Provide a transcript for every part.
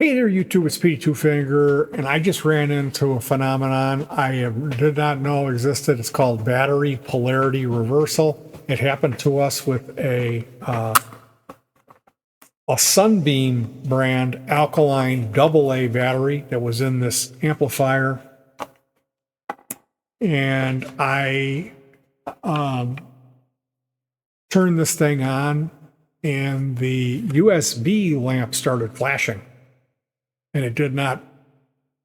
Hey there, YouTube, it's Petey Two Finger, and I just ran into a phenomenon did not know existed. It's called battery polarity reversal. It happened to us with a Sunbeam brand alkaline AA battery that was in this amplifier, and I turned this thing on, and the USB lamp started flashing. And it did not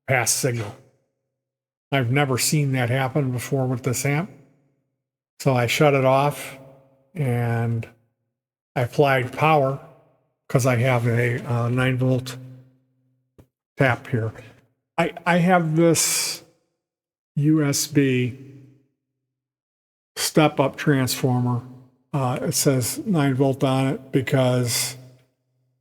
pass signal. I've never seen that happen before with this amp. So I shut it off and I applied power because I have a 9-volt tap here. I have this USB step-up transformer. It says 9-volt on it because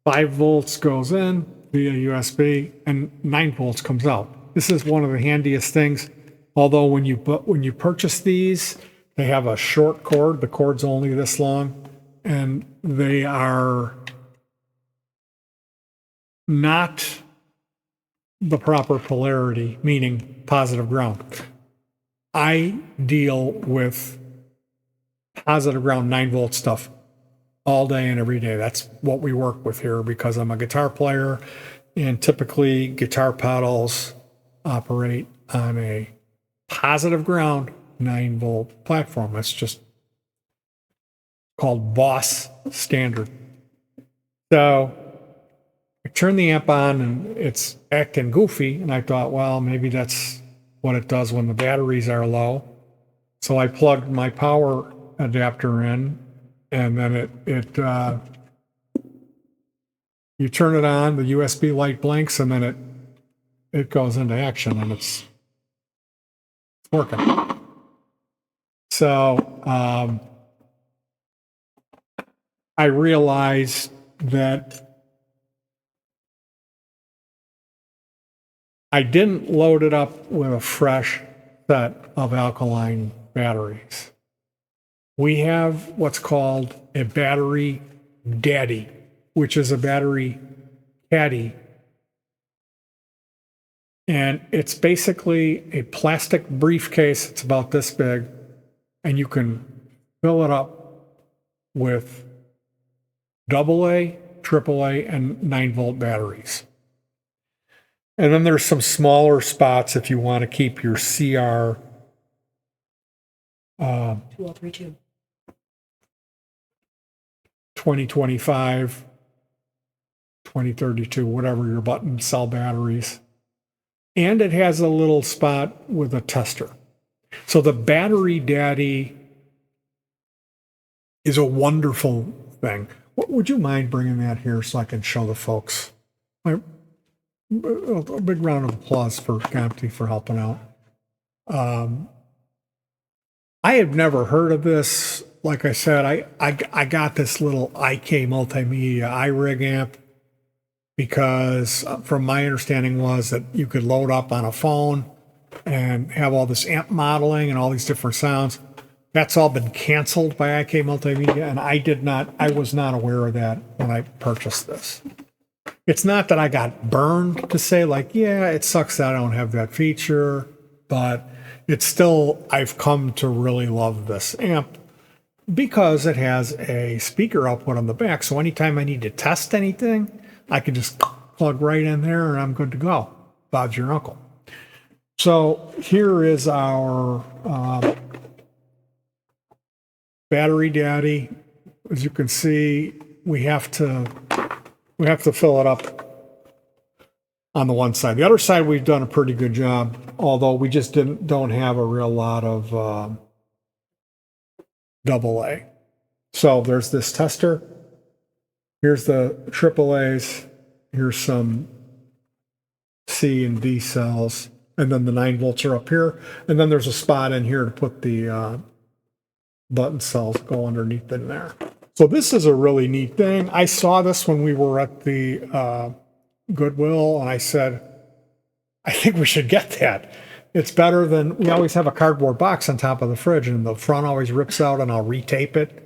5 volts goes in via USB and 9 volts comes out. This is one of the handiest things. Although when you purchase these, they have a short cord. The cord's only this long, and they are not the proper polarity, meaning positive ground. I deal with positive ground 9-volt stuff all day and every day. That's what we work with here because I'm a guitar player, and typically guitar pedals operate on a positive ground 9-volt platform. That's just called Boss standard. So I turned the amp on and it's acting goofy, and I thought, well, maybe that's what it does when the batteries are low. So I plugged my power adapter in, and then you turn it on, the USB light blinks, and then it goes into action, and it's working. So I realized that I didn't load it up with a fresh set of alkaline batteries. We have what's called a battery daddy, which is a battery caddy. And it's basically a plastic briefcase. It's about this big, and you can fill it up with AA, AAA, and 9-volt batteries. And then there's some smaller spots if you want to keep your CR 2032. 2025, 2032, whatever your button cell batteries. And it has a little spot with a tester. So the battery daddy is a wonderful thing. Would you mind bringing that here so I can show the folks? A big round of applause for Gampty for helping out. I have never heard of this. Like I said, I got this little IK Multimedia iRig amp because from my understanding was that you could load up on a phone and have all this amp modeling and all these different sounds. That's all been canceled by IK Multimedia, and I was not aware of that when I purchased this. It's not that I got burned to say like, yeah, it sucks that I don't have that feature, but it's still, I've come to really love this amp because it has a speaker output on the back. So anytime I need to test anything, I can just plug right in there and I'm good to go. Bob's your uncle. So here is our battery daddy. As you can see, we have to fill it up on the one side. The other side, we've done a pretty good job, although we just don't have a real lot of AA. So there's this tester. Here's the AAAs. Here's some C and D cells. And then the 9 volts are up here. And then there's a spot in here to put the button cells go underneath in there. So this is a really neat thing. I saw this when we were at the Goodwill, and I said, I think we should get that. It's better than, we always have a cardboard box on top of the fridge, and the front always rips out, and I'll retape it.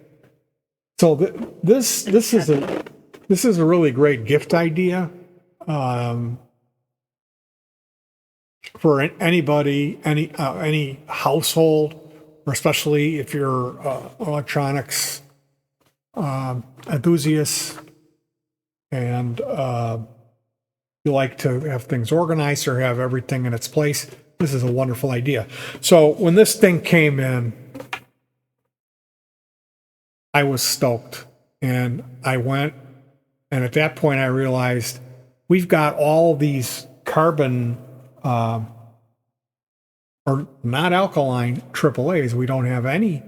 So this is a really great gift idea. um, for anybody, any household, or especially if you're electronics enthusiasts and you like to have things organized or have everything in its place. This is a wonderful idea. So when this thing came in, I was stoked, and I went, and at that point I realized we've got all these carbon or not alkaline AAAs. We don't have any.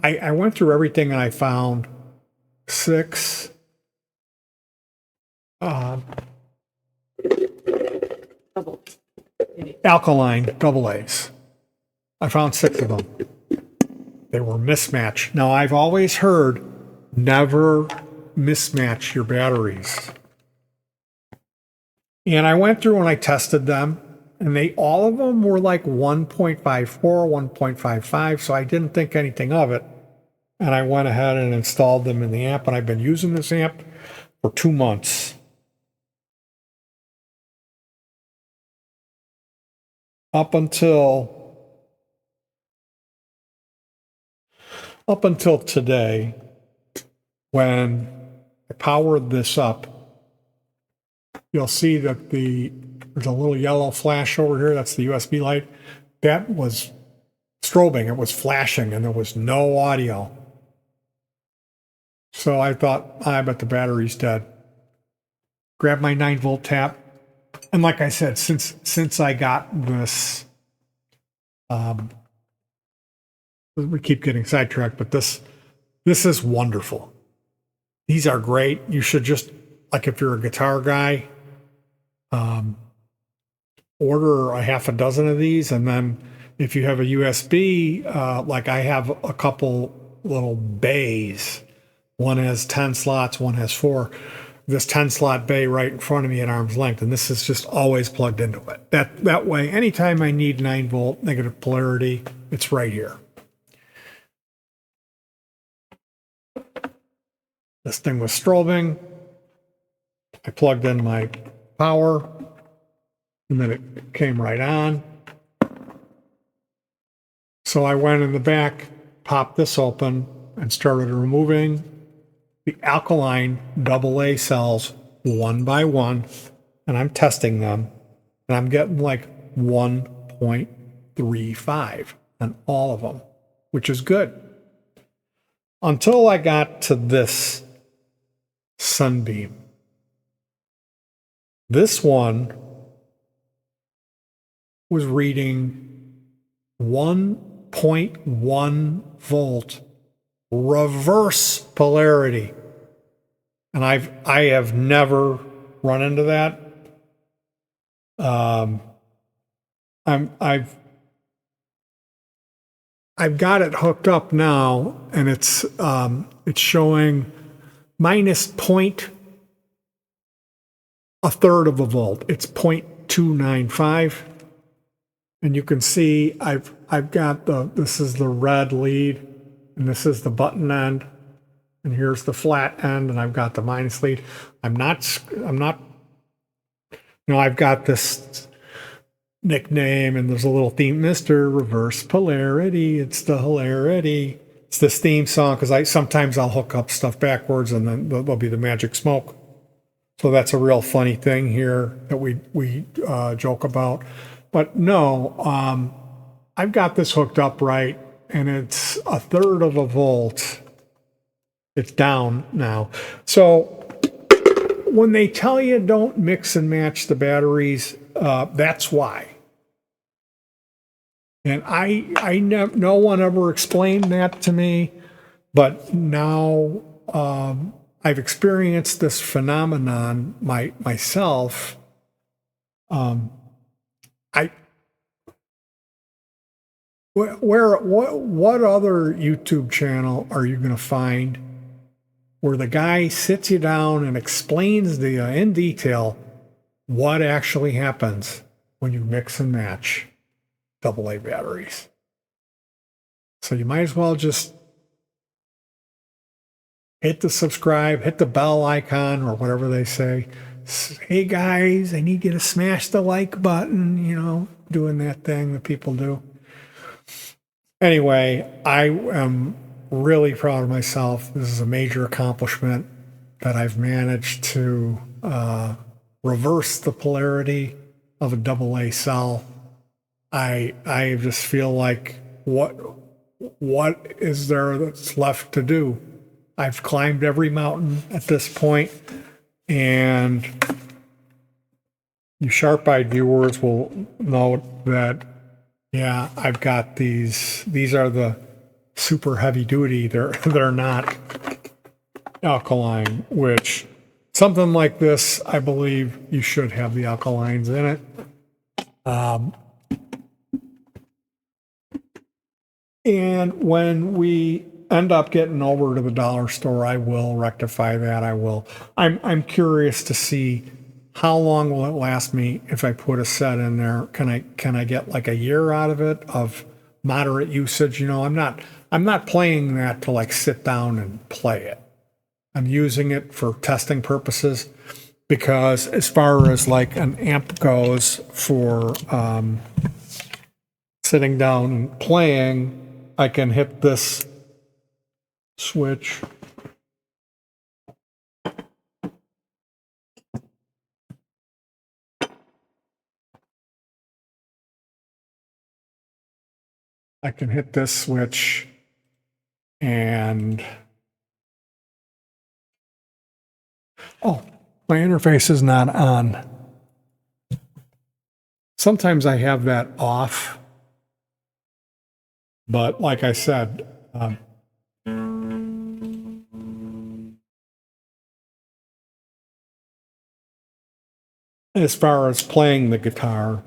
I went through everything and I found 6 alkaline AA's. I found 6 of them. They were mismatched. Now, I've always heard never mismatch your batteries. And I went through and I tested them, and all of them were like 1.54, 1.55, so I didn't think anything of it. And I went ahead and installed them in the amp, and I've been using this amp for 2 months. Up until today, when I powered this up, you'll see that there's a little yellow flash over here. That's the USB light. That was strobing. It was flashing, and there was no audio. So I thought, I bet the battery's dead. Grabbed my 9-volt tap. And like I said, since I got this, we keep getting sidetracked, but this is wonderful. These are great. You should just, like if you're a guitar guy, order a half a dozen of these, and then if you have a USB, like I have a couple little bays. One has 10 slots, one has 4. This 10-slot bay right in front of me at arm's length, and this is just always plugged into it. That way, anytime I need 9-volt negative polarity, it's right here. This thing was strobing. I plugged in my power, and then it came right on. So I went in the back, popped this open, and started removing the alkaline AA cells one by one, and I'm testing them, and I'm getting like 1.35 on all of them, which is good. Until I got to this Sunbeam. This one was reading 1.1 volt reverse polarity, and I have never run into that. I've got it hooked up now, and it's showing minus point a third of a volt. It's 0.295, and you can see I've got this is the red lead, and this is the button end, and here's the flat end, and I've got the minus lead. I'm not, I've got this nickname, and there's a little theme, Mr. Reverse Polarity. It's the hilarity. It's this theme song, because sometimes I'll hook up stuff backwards, and then there'll be the magic smoke. So that's a real funny thing here that we joke about. But no, I've got this hooked up right, and it's a third of a volt. It's down now. So when they tell you don't mix and match the batteries, that's why. And no one ever explained that to me, but now I've experienced this phenomenon myself. What other YouTube channel are you going to find where the guy sits you down and explains in detail what actually happens when you mix and match AA batteries? So you might as well just hit the subscribe, hit the bell icon, or whatever they say, hey guys, I need you to smash the like button, doing that thing that people do. Anyway, I am really proud of myself. This is a major accomplishment that I've managed to reverse the polarity of a double A cell. I just feel like what is there that's left to do? I've climbed every mountain at this point, and you sharp-eyed viewers will note that, yeah, I've got these. These are the super heavy duty. They're not alkaline, which something like this, I believe you should have the alkalines in it. And when we end up getting over to the dollar store, I will rectify that. I will. I'm curious to see how long will it last me if I put a set in there. Can I get like a year out of it of moderate usage? I'm not playing that to like sit down and play it. I'm using it for testing purposes, because as far as like an amp goes for sitting down and playing, I can hit this switch. I can hit this switch and, oh, my interface is not on. Sometimes I have that off, but like I said, as far as playing the guitar,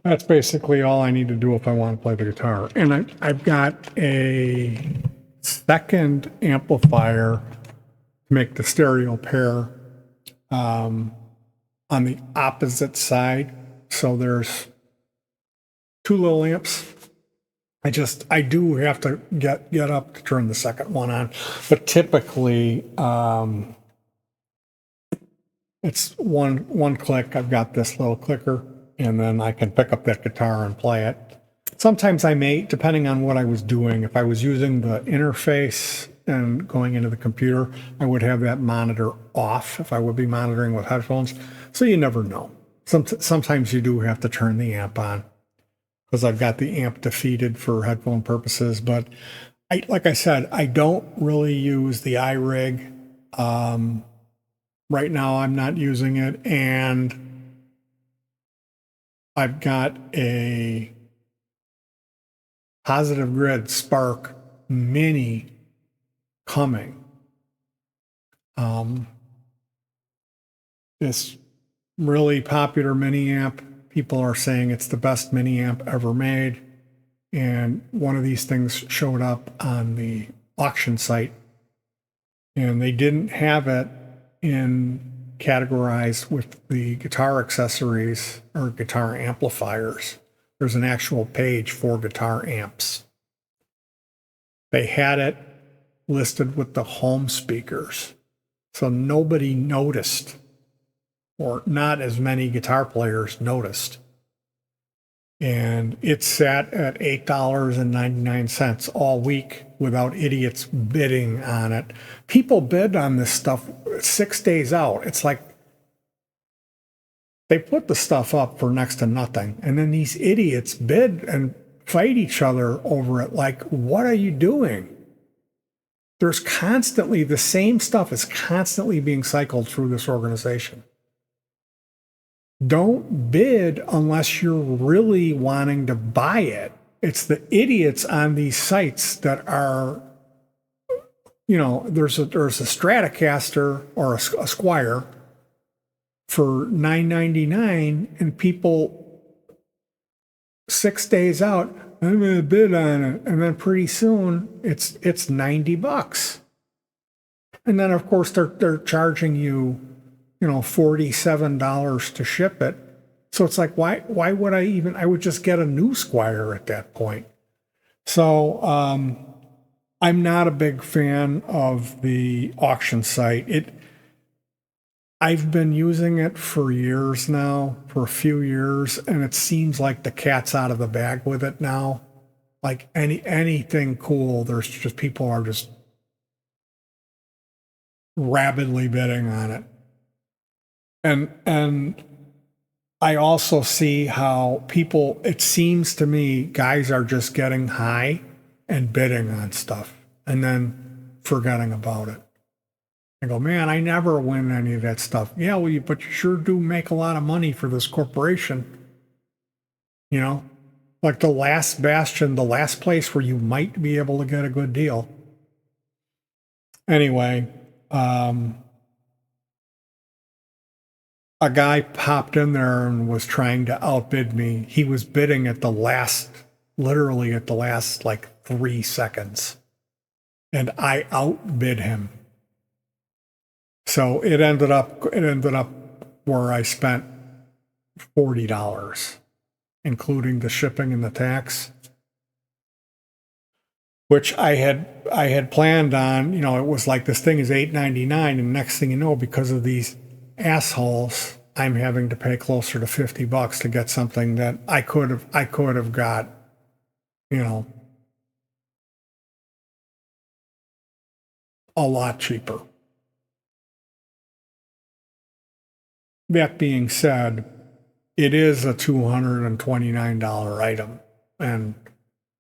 that's basically all I need to do if I want to play the guitar. And I've got a second amplifier to make the stereo pair on the opposite side. So there's two little amps. I do have to get up to turn the second one on, but typically it's one click. I've got this little clicker, and then I can pick up that guitar and play it. Sometimes I may, depending on what I was doing. If I was using the interface and going into the computer, I would have that monitor off if I would be monitoring with headphones. So you never know. Sometimes you do have to turn the amp on, because I've got the amp defeated for headphone purposes. But like I said, I don't really use the iRig. Right now, I'm not using it, and I've got a Positive Grid Spark Mini coming. This really popular mini amp, people are saying it's the best mini amp ever made. And one of these things showed up on the auction site, and they didn't have it categorized with the guitar accessories or guitar amplifiers. There's an actual page for guitar amps. They had it listed with the home speakers, so nobody noticed or not as many guitar players noticed. And it sat at $8.99 all week without idiots bidding on it. People bid on this stuff 6 days out. It's like they put the stuff up for next to nothing. And then these idiots bid and fight each other over it. Like, what are you doing? There's constantly, the same stuff is constantly being cycled through this organization. Don't bid unless you're really wanting to buy it. It's the idiots on these sites that are, there's a Stratocaster or a Squire for $9.99, and people 6 days out, I'm going to bid on it, and then pretty soon it's $90. And then of course they're charging you, $47 to ship it. So it's like, why would I would just get a new Squire at that point. So I'm not a big fan of the auction site. I've been using it for years now, for a few years, and it seems like the cat's out of the bag with it now. Like anything cool, there's just people are just rabidly bidding on it. And I also see how people, it seems to me, guys are just getting high and bidding on stuff and then forgetting about it. I go, man, I never win any of that stuff. Yeah, well, but you sure do make a lot of money for this corporation. Like the last bastion, the last place where you might be able to get a good deal. Anyway, a guy popped in there and was trying to outbid me. He was bidding at literally at the last like 3 seconds. And I outbid him. So it ended up where I spent $40, including the shipping and the tax, which I had planned on. It was like, this thing is $8.99, and next thing you know, because of these assholes, I'm having to pay closer to $50 to get something that I could have got, a lot cheaper. That being said, it is a $229 item. And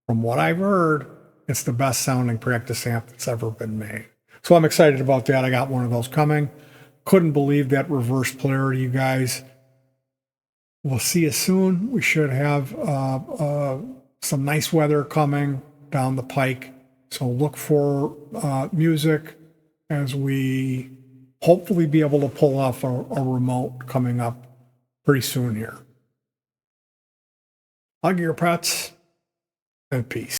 from what I've heard, it's the best sounding practice amp that's ever been made. So I'm excited about that. I got one of those coming. Couldn't believe that reverse polarity, you guys. We'll see you soon. We should have some nice weather coming down the pike. So look for music as we hopefully be able to pull off a remote coming up pretty soon here. Hug your pets and peace.